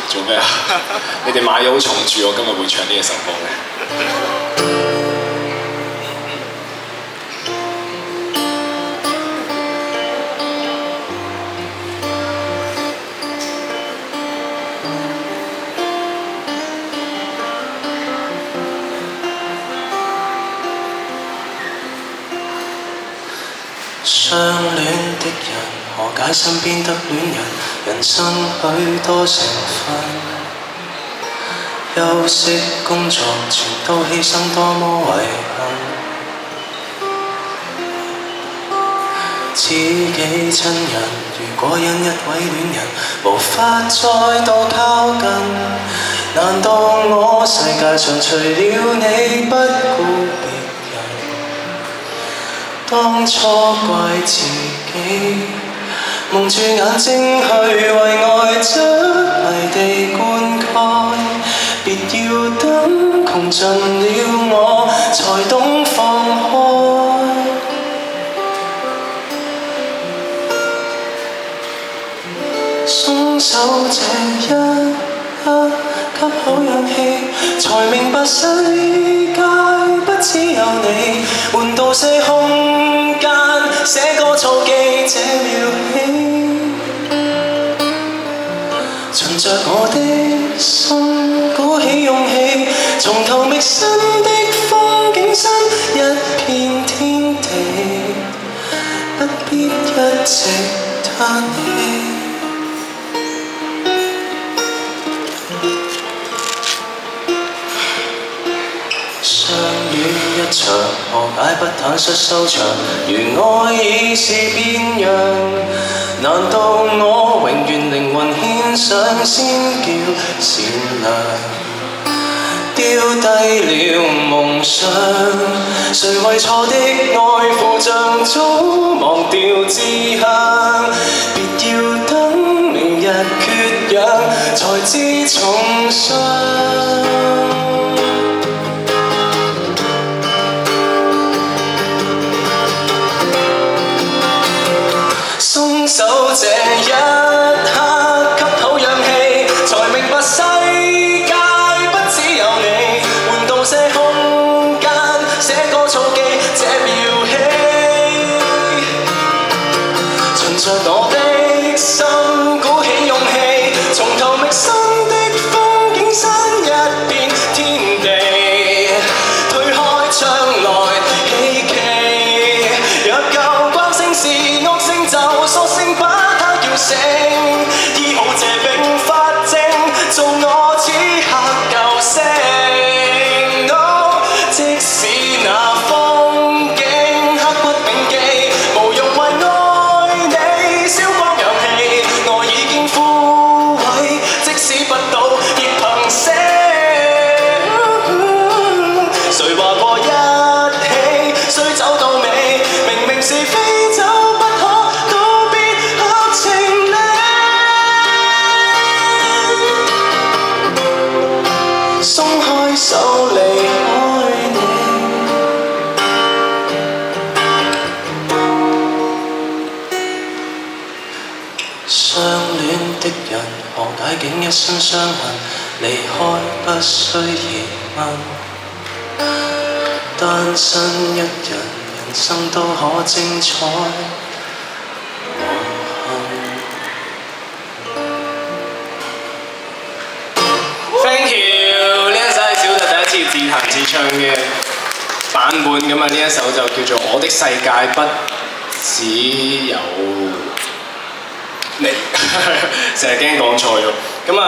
做咩啊？你哋買咗好重注，我今日會唱呢一首歌嘅。相戀的人，何解身邊得戀人？人生許多成分，休息工作全都犧牲，多麼遺憾。知己親人，如果因一位戀人無法再度靠近，難道我世界上除了你不顧別人？當初怪自己，蒙住眼睛去為愛執迷地灌溉，別要等窮盡了我才懂放開。鬆手這一刻，吸口氧氣，才明白世界不只有你，換到些空間，寫歌措記這妙戲，循着我的心，鼓起勇氣，從頭覓新的風景新一片天地，不必一直嘆氣。相戀一場，何解不坦率收場？如愛已是變樣，難道我永遠靈魂獻上先叫善良？丟低了夢想，誰為錯的愛負像早忘掉志向？別要等明日缺氧，才知重傷。鬆手這一刻，吸口氧氣，才明白世界不只有你，換到些空間，寫歌措記這妙戲，循着我的心，鼓起勇氣，從頭覓新的風景，新一片天地，推開窗來希冀，若舊慣性是惡性就索性把它叫醒，醫好這併發症，做我此刻救星。即使那風景刻骨銘記，無用為愛你燒光氧氣，愛已經枯萎，即使不倒亦憑死。誰話過一起須走到尾，明明是非走不可，都必合情理。鬆開手離開你，相戀的人，何解竟一身傷痕？離開不需疑問，單身一人，人生都可精彩。Thank you， 呢一首係小弟第一次自彈自唱嘅版本咁啊！呢一首就叫做《我的世界不只有你》，成日驚講錯咗咁啊！